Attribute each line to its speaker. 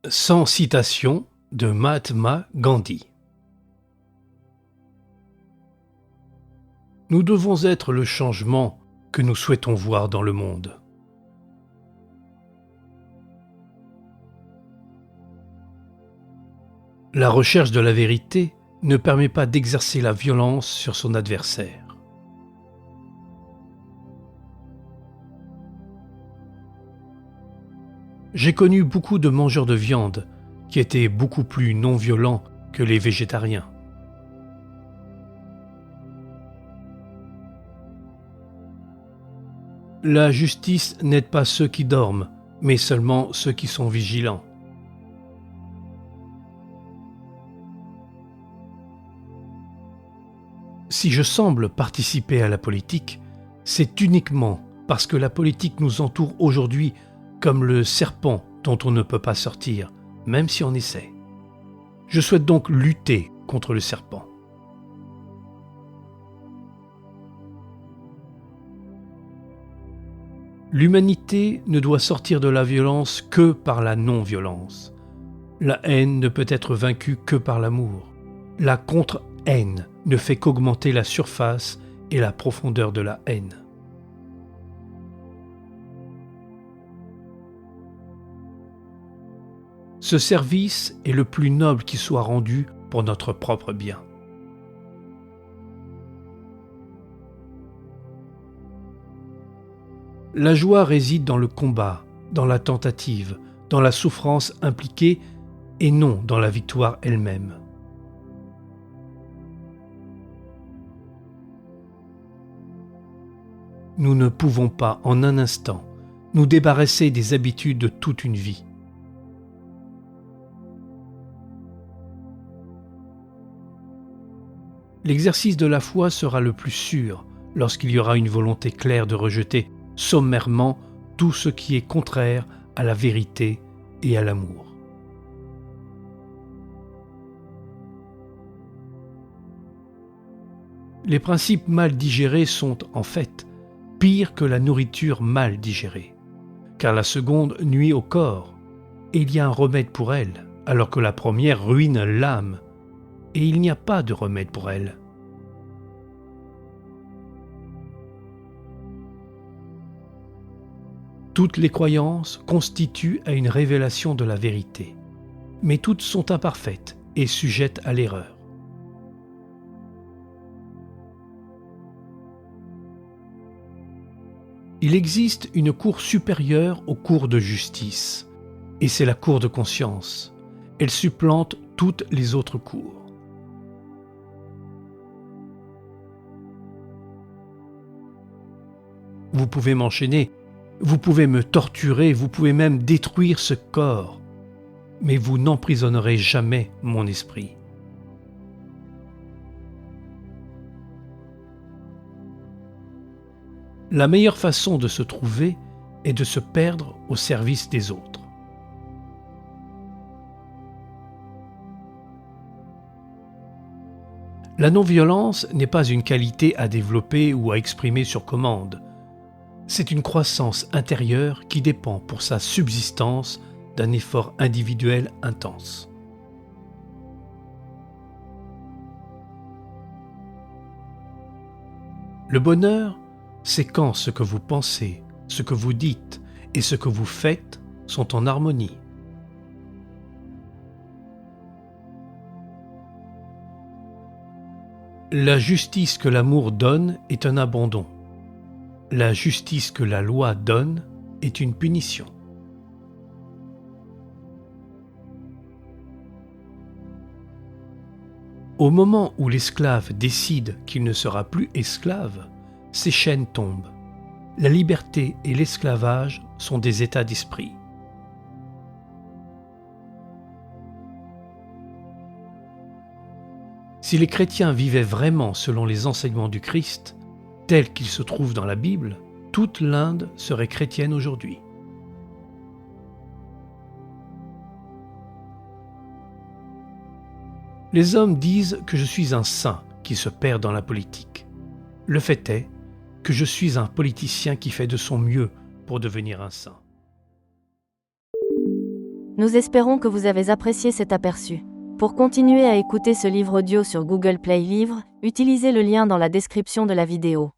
Speaker 1: Sans citation de Mahatma Gandhi. Nous devons être le changement que nous souhaitons voir dans le monde. La recherche de la vérité ne permet pas d'exercer la violence sur son adversaire. J'ai connu beaucoup de mangeurs de viande qui étaient beaucoup plus non-violents que les végétariens. La justice n'aide pas ceux qui dorment, mais seulement ceux qui sont vigilants. Si je semble participer à la politique, c'est uniquement parce que la politique nous entoure aujourd'hui comme le serpent dont on ne peut pas sortir, même si on essaie. Je souhaite donc lutter contre le serpent. L'humanité ne doit sortir de la violence que par la non-violence. La haine ne peut être vaincue que par l'amour. La contre-haine ne fait qu'augmenter la surface et la profondeur de la haine. Ce service est le plus noble qui soit rendu pour notre propre bien. La joie réside dans le combat, dans la tentative, dans la souffrance impliquée et non dans la victoire elle-même. Nous ne pouvons pas, en un instant, nous débarrasser des habitudes de toute une vie. L'exercice de la foi sera le plus sûr lorsqu'il y aura une volonté claire de rejeter sommairement tout ce qui est contraire à la vérité et à l'amour. Les principes mal digérés sont, en fait, pires que la nourriture mal digérée, car la seconde nuit au corps, et il y a un remède pour elle, alors que la première ruine l'âme, et il n'y a pas de remède pour elle. Toutes les croyances constituent à une révélation de la vérité, mais toutes sont imparfaites et sujettes à l'erreur. Il existe une cour supérieure aux cours de justice, et c'est la cour de conscience. Elle supplante toutes les autres cours. Vous pouvez m'enchaîner, vous pouvez me torturer, vous pouvez même détruire ce corps, mais vous n'emprisonnerez jamais mon esprit. La meilleure façon de se trouver est de se perdre au service des autres. La non-violence n'est pas une qualité à développer ou à exprimer sur commande. C'est une croissance intérieure qui dépend pour sa subsistance d'un effort individuel intense. Le bonheur, c'est quand ce que vous pensez, ce que vous dites et ce que vous faites sont en harmonie. La justice que l'amour donne est un abandon. La justice que la loi donne est une punition. Au moment où l'esclave décide qu'il ne sera plus esclave, ses chaînes tombent. La liberté et l'esclavage sont des états d'esprit. Si les chrétiens vivaient vraiment selon les enseignements du Christ, tels qu'ils se trouvent dans la Bible, toute l'Inde serait chrétienne aujourd'hui. Les hommes disent que je suis un saint qui se perd dans la politique. Le fait est que je suis un politicien qui fait de son mieux pour devenir un saint.
Speaker 2: Nous espérons que vous avez apprécié cet aperçu. Pour continuer à écouter ce livre audio sur Google Play Livres, utilisez le lien dans la description de la vidéo.